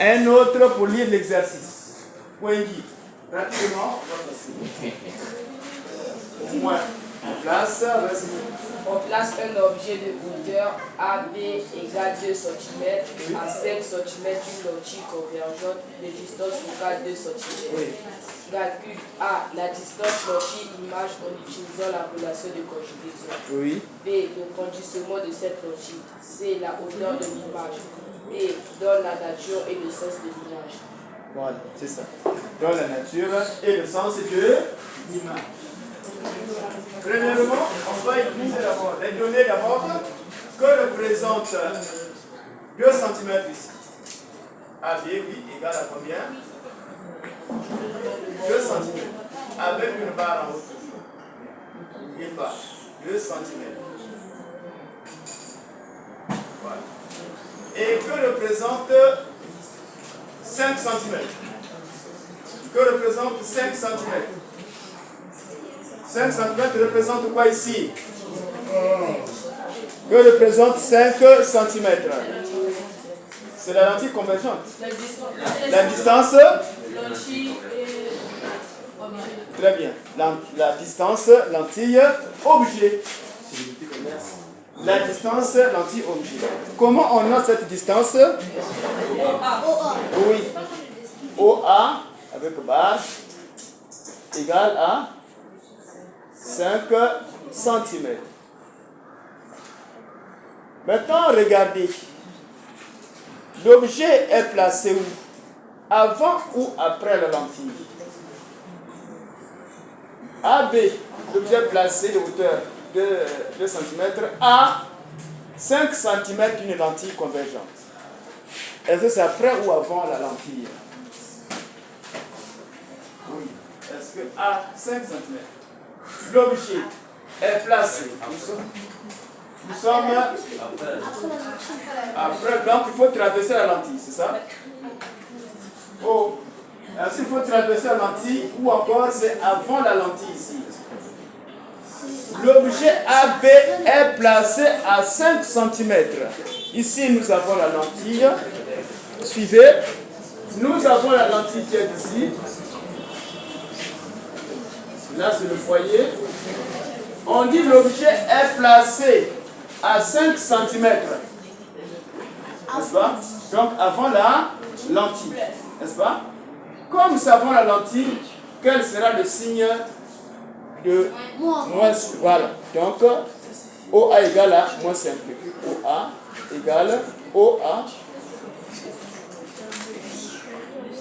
Un autre pour lire l'exercice. Wendy, pratiquement, au moins, on place, on place un objet de hauteur AB égale 2 cm à 5 cm d'une lentille convergente de distance focale 2 cm. Oui. Calcule A. La distance lentille-image en utilisant la relation de conjugaison. Oui. B. Le grandissement de cette lentille. C. La hauteur de l'image. D. Dans la nature et le sens de l'image. Voilà, c'est ça. Dans la nature et le sens de l'image. Premièrement, on va utiliser d'abord les données d'abord que représente 2 cm ici. AB, oui, égale à combien? 2 cm. Avec une barre en haut toujours. Une barre. 2 cm. Voilà. Et que représente 5 cm? Que représente 5 cm? 5 cm représente quoi ici? Que représente 5 cm? C'est la lentille convergente. La distance? Très bien. La distance, lentille, objet. La distance, lentille, objet. Comment on note cette distance? Oui. OA avec barre égale à 5 cm. Maintenant, regardez. L'objet est placé où? Avant ou après la lentille? AB, l'objet placé de hauteur de 2 cm à 5 cm d'une lentille convergente. Est-ce que c'est après ou avant la lentille? Oui. Est-ce que à 5 cm, l'objet est placé? Nous sommes après, donc il faut traverser la lentille, c'est ça? Oh, est-ce qu'il faut traverser la lentille ou encore c'est avant la lentille ici? L'objet AB est placé à 5 cm. Ici, nous avons la lentille. Suivez. Nous avons la lentille qui est ici. Là, c'est le foyer. On dit l'objet est placé à 5 cm. N'est-ce pas? Donc, avant la lentille. N'est-ce pas? Comme nous savons la lentille, quel sera le signe de moins? Voilà. Donc, OA égale à moins 5. OA égale OA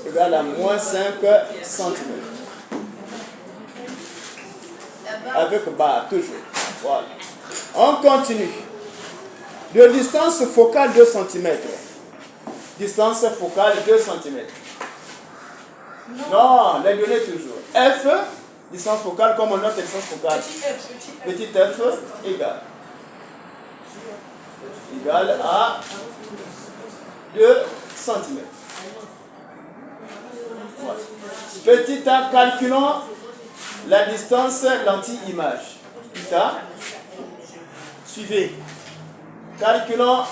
égale à moins 5 cm. Avec barre, toujours. Voilà. On continue. De distance focale 2 cm. Distance focale 2 cm. Non, les données toujours. F, distance focale, comme on note la distance focale. Petit f égale à 2 cm. Voilà. Petit a, calculons la distance lentille-image. Petit a, suivez. Calculons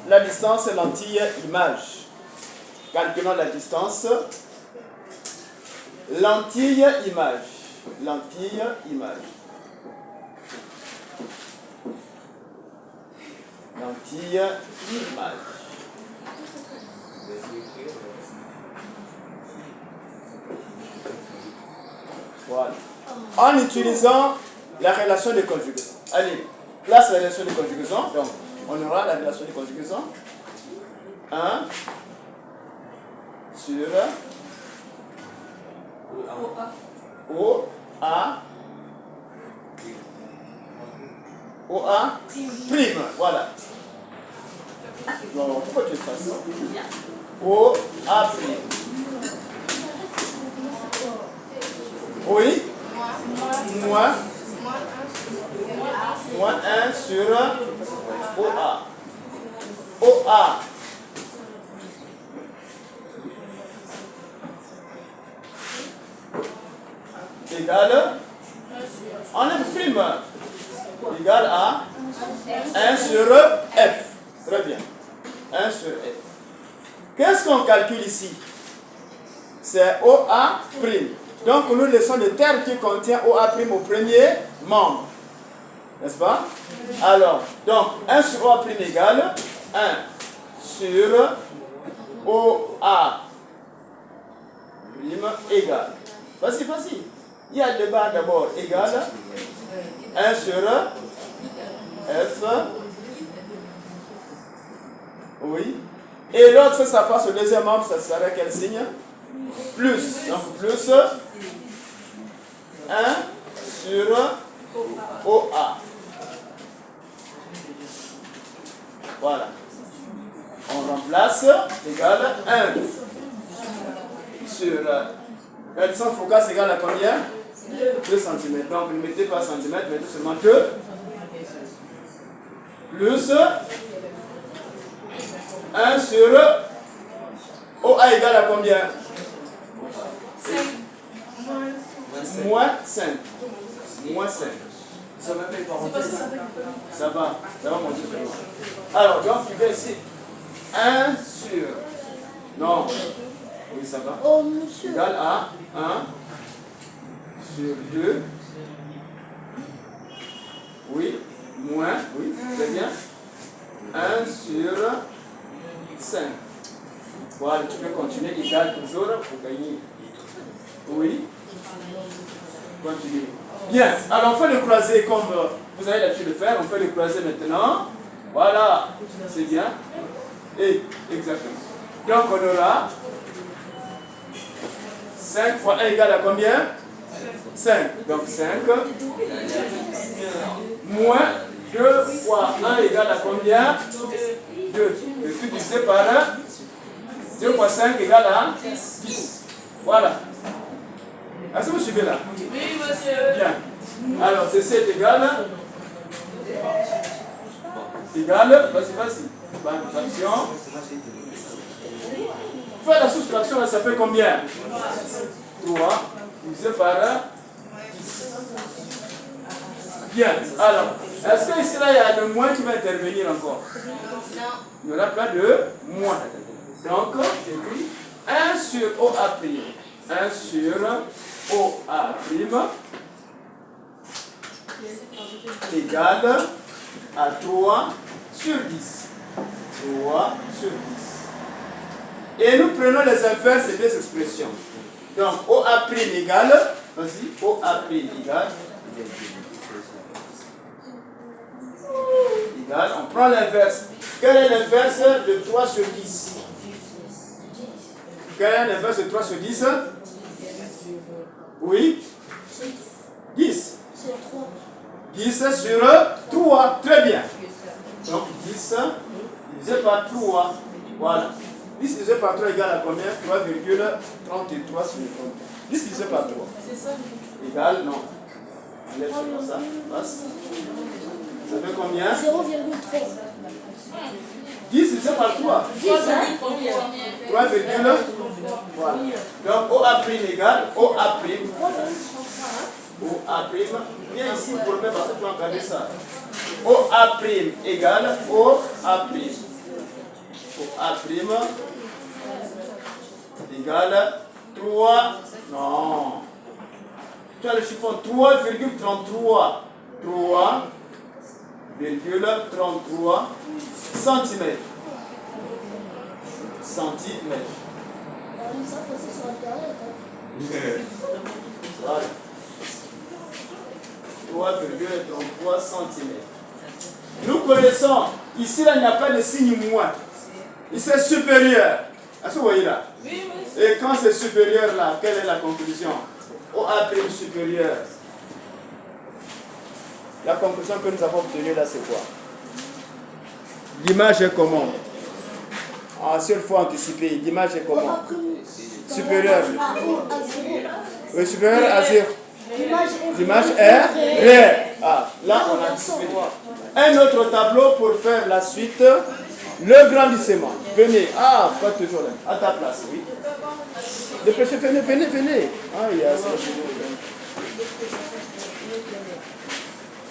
la distance lentille-image. Calculons la distance lentille-image. Lentille-image. Lentille-image. Voilà. En utilisant la relation de conjugaison. Allez, place la relation de conjugaison. Donc, on aura la relation de conjugaison. 1 sur OA prime. Voilà. Non, pourquoi tu fais ça? OA prime. Oui. Moins 1 sur OA. OA. Égale, on imprime, égale à 1 sur F. Très bien. 1 sur F. Qu'est-ce qu'on calcule ici? C'est OA'. Donc nous laissons le terme qui contient OA' au premier membre. N'est-ce pas? Alors, donc 1 sur OA' égale 1 sur OA' égale. Facile. Il y a le bas d'abord égale 1 sur F. Oui. Et l'autre, ça passe au deuxième membre, ça serait quel signe? Plus. Donc plus 1 sur OA. Voilà. On remplace égale 1 sur 400 focus égale à combien? 2 cm. Donc ne mettez pas centimètre, mettez seulement 2. Plus 1 sur OA égale à combien? 5. Moins 5. Moins 5. Ça va pas Ça va monter. Alors, donc, tu fais ici 1 sur. Non. Oui, ça va. Oh, monsieur. Égal à 1 sur 2. Oui. Moins. Oui, très bien. 1 sur 5. Voilà, tu peux continuer. Égal toujours pour gagner. Oui. Continue. Bien, alors on fait le croisé comme vous avez l'habitude de faire. On fait le croisé maintenant. Voilà, c'est bien. Et exactement. Donc on aura 5 fois 1 égale à combien? 5. Donc 5 moins 2 fois 1 égale à combien? 2. Et tout divisé par 2 fois 5 égale à 10. Voilà. Est-ce que vous suivez là? Oui, monsieur. Bien. Alors, ceci est égal. Vas-y. Fraction. Faire la soustraction, là, ça fait combien? 3 divisé par 10. Bien. Alors, est-ce que ici, là, il y a le moins qui va intervenir encore? Non. Il n'y aura pas de moins. Donc, j'écris 1 sur OA'. 1 sur OA' égale à 3 sur 10. 3 sur 10. Et nous prenons les inverses des expressions. Donc, OA' égale, vas-y, OA' égale, on prend l'inverse. Quel est l'inverse de 3 sur 10? Quel est l'inverse de 3 sur 10? Oui? 10. C'est 3. 10 sur 3. Très bien. Donc 10 divisé par 3. Voilà. 10 divisé par 3 égale à combien? 3,33 sur 30. 10 divisé par 3. C'est ça. Égale, non. Enlève ça, ça. Passe. Ça fait combien? 0,3. 10 divisé par 3. 10, hein? 3, voilà. Donc OA' égale OA'. OA', viens ici pour le mettre parce que tu vas regarder ça. OA' égale OA'. OA' égale 3. Non. Tu as le chiffon 3,33. 3,33 centimètres. Centimètres. Ça, c'est sur Internet. Voilà. 3,33 cm. Nous connaissons, ici là, il n'y a pas de signe moins. Ici c'est supérieur. Est-ce que vous voyez là? Oui, monsieur. Et quand c'est supérieur là, quelle est la conclusion? OA' supérieur. La conclusion que nous avons obtenue là, c'est quoi? L'image est comment? En seule fois anticipée, l'image est comment? Supérieur. Oui, supérieur à 0. L'image est réelle. Ah, là on a anticipé. Un autre tableau pour faire la suite. Le grandissement. Venez. Ah, pas toujours là. À ta place, oui. Dépêchez, venez. Ah, yes.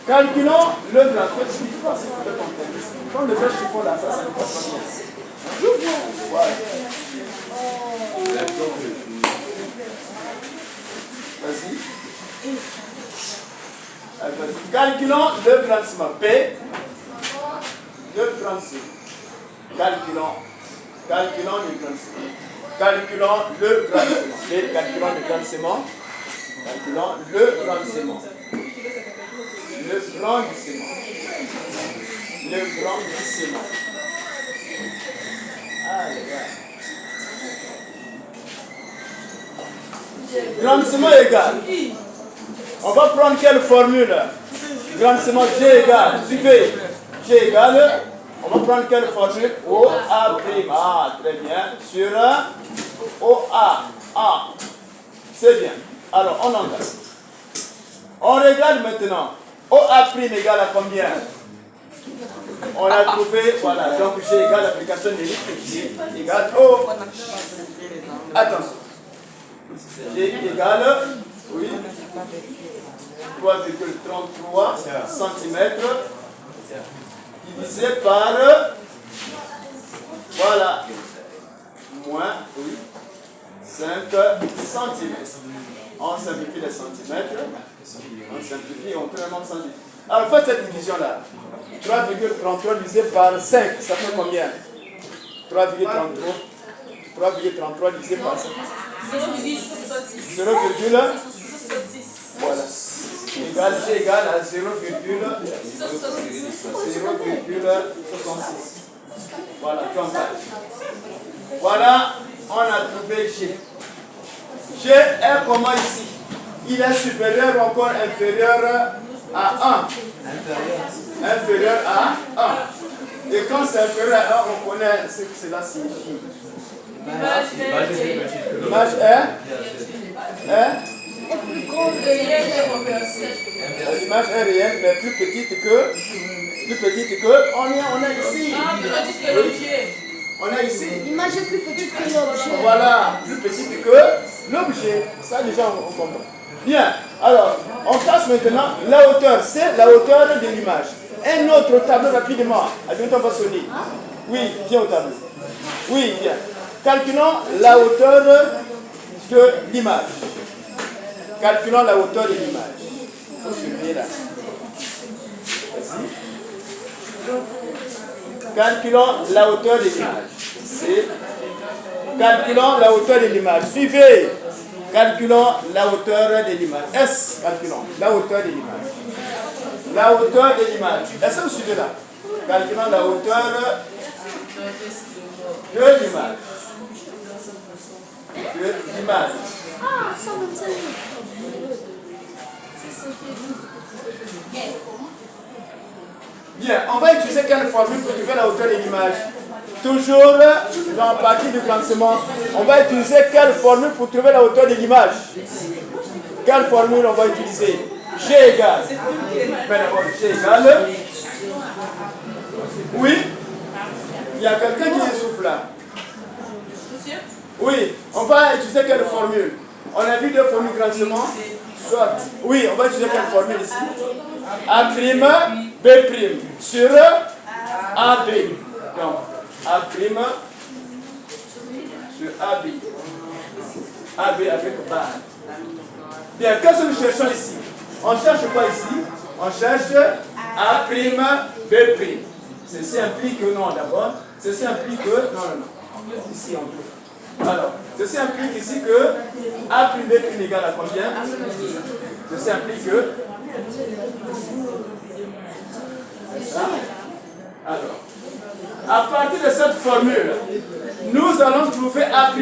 Calculons le grandissement. Quand le fait chiffon là, ça ne passe pas bien. Voilà. Calculons le grandissement. P, le grandissement. Calculons le grandissement. Calculons le grandissement. P, calculons le grandissement. Calculons le grandissement. Le grandissement. Le grandissement. Grandissement égal. On va prendre quelle formule? Grandissement G égale. Suivez. G égale. On va prendre quelle formule? OA'. Ah, très bien. Sur OA. Ah. C'est bien. Alors, on engage. On regarde maintenant. OA' égale à combien? On a trouvé, voilà. Donc, G égale l'application de G égale O. Attention. G égale, oui, 3,33 cm divisé par, voilà, moins, oui, 5 cm. On simplifie les centimètres, on simplifie, on crée un nombre centimètres. Alors faites cette division-là. 3,33 divisé par 5, ça fait combien? 3,33 divisé par 5. 0,66. Voilà. G égale à 0,66. Voilà, comme ça. Voilà, on a trouvé G. G est comment ici? Il est supérieur ou encore inférieur à 1? Inférieur à 1. Et quand c'est inférieur à 1, on connaît ce que cela signifie. L'image est plus grande. L'image est réelle, mais plus petite que. On est ici. On est ici. L'image est plus petite que l'objet. Voilà, plus petite que l'objet. Ça déjà on comprend. Bien. Alors, on passe maintenant la hauteur. C'est la hauteur de l'image. Un autre tableau rapidement. Admettons, on va sonner. Oui, viens au tableau. Oui, viens. Calculons la hauteur de l'image. Calculons la hauteur de l'image. Il faut suivre là. Vas-y. Calculons la hauteur de l'image. Calculons la hauteur de l'image. Suivez. Calculons la hauteur de l'image. S. Calculons la hauteur de l'image. La hauteur de l'image. Est-ce que vous suivez là? Calculons la hauteur de l'image. L'image. Ah, 125 000. Bien, on va utiliser quelle formule pour trouver la hauteur de l'image? Toujours dans la partie du grandissement, on va utiliser quelle formule pour trouver la hauteur de l'image? Quelle formule on va utiliser? G égale. Ben d'abord, G égale. Oui? Il y a quelqu'un qui souffle là. Oui, on va utiliser quelle formule? On a vu deux formules grandissement. Soit. Oui, on va utiliser quelle formule ici? A', B' sur AB. Donc, A' sur AB. AB avec barre. Bien, qu'est-ce que nous cherchons ici? On cherche quoi ici? On cherche A', B'. Ceci implique que non d'abord. Ceci implique que. Non. Ici on trouve. Alors, ceci implique ici que A', B' égale à combien? Ceci implique que. Alors, à partir de cette formule, nous allons trouver A', B'.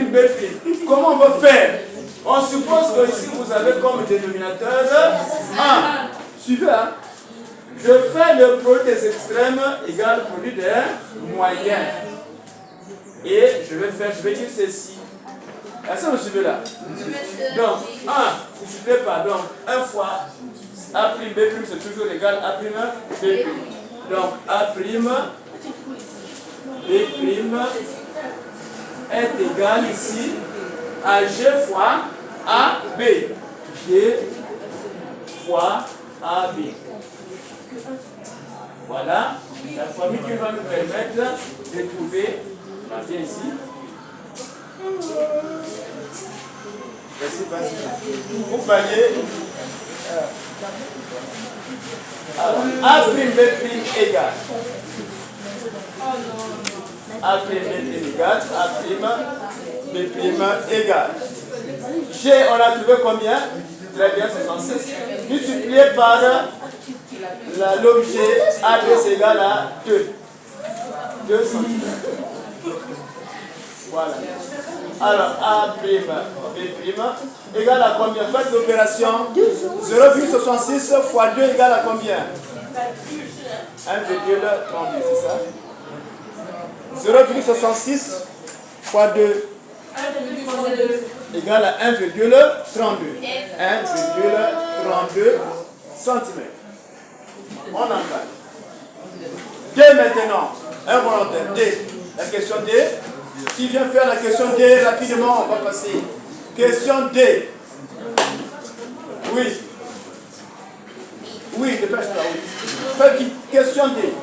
Comment on va faire? On suppose que ici vous avez comme dénominateur 1. Suivez, hein? Je fais le produit des extrêmes égal au produit des moyens. Et je vais dire ceci. Est-ce que vous suivez là? Donc, 1, vous suivez pas. Donc, 1 fois A', B' c'est toujours égal à A', B'. Donc, A', B' est égal ici à G fois AB. G fois AB. Voilà la formule qui va nous permettre de trouver. Viens ici. Vas-y. Vous voyez. Alors, A prime, B prime égale. A prime, B prime égale. A prime, B prime égale. G, on a trouvé combien? Très bien, 66. Multiplié par l'objet AB, c'est égal à 2. 2 cm. Voilà. Alors, A prime, B prime égale à combien? Faites l'opération. 0,66 fois 2 égale à combien? 1,32, c'est ça? 0,66 fois 2 égale à 1,32. 1,32 cm. On en parle. D maintenant. Un volontaire. D. La question D. Qui vient faire la question D rapidement? On va passer. Question D. Oui. Oui, dépêche-toi. Oui. Faites vite. Question D.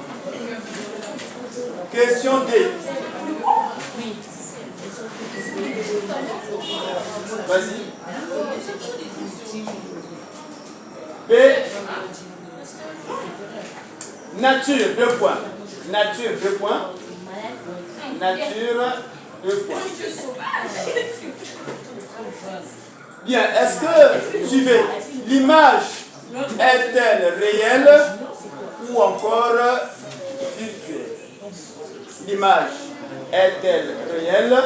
Question D. Vas-y. B. Nature, 2 points. Nature, 2 points. Nature, 2 points. Bien, est-ce que, suivez, l'image est-elle réelle ou encore virtuelle? L'image est-elle réelle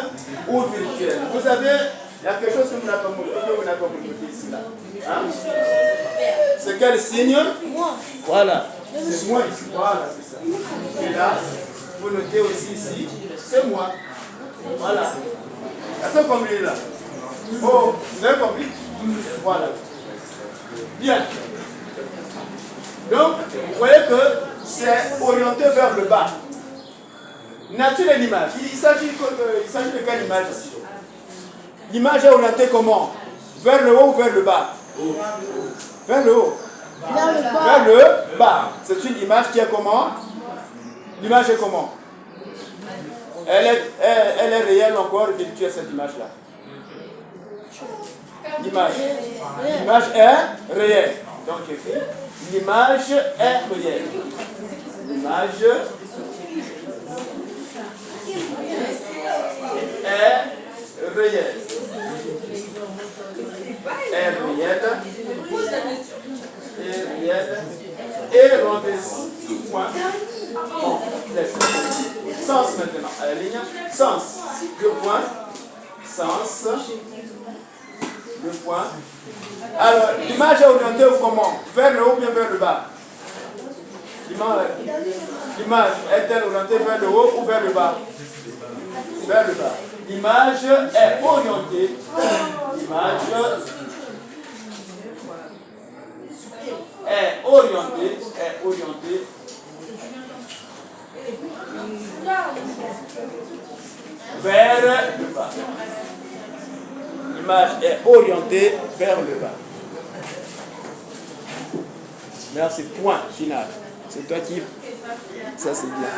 ou virtuelle? Vous savez, il y a quelque chose que vous n'avez pas montré ici. Là. Hein? C'est quel signe? Voilà. C'est moi ici. Voilà, c'est ça. Et là, vous notez aussi ici, c'est moi. Voilà. Est-ce que vous comprenez là? Oh, vous avez compris? Voilà. Bien. Donc, vous voyez que c'est orienté vers le bas. Nature et l'image. Il s'agit de quelle image ici? L'image est orientée comment? Vers le haut ou vers le bas? Vers le haut. Vers le bas. Vers le bas. C'est une image qui est comment? L'image est comment? Elle est réelle encore virtuelle, cette image-là. L'image est réelle. Donc, l'image est réelle. L'image est réelle. Et rendez-vous. Point. Bon, sens maintenant. À la ligne. Sens. 2 points. Sens. 2 points. Alors, l'image est orientée comment? Vers le haut ou bien vers le bas? L'image est-elle orientée vers le haut ou vers le bas? Vers le bas. L'image est orientée. L'image est orientée. Vers le bas. L'image est orientée vers le bas. Merci. Point final. C'est toi qui... Ça, c'est bien.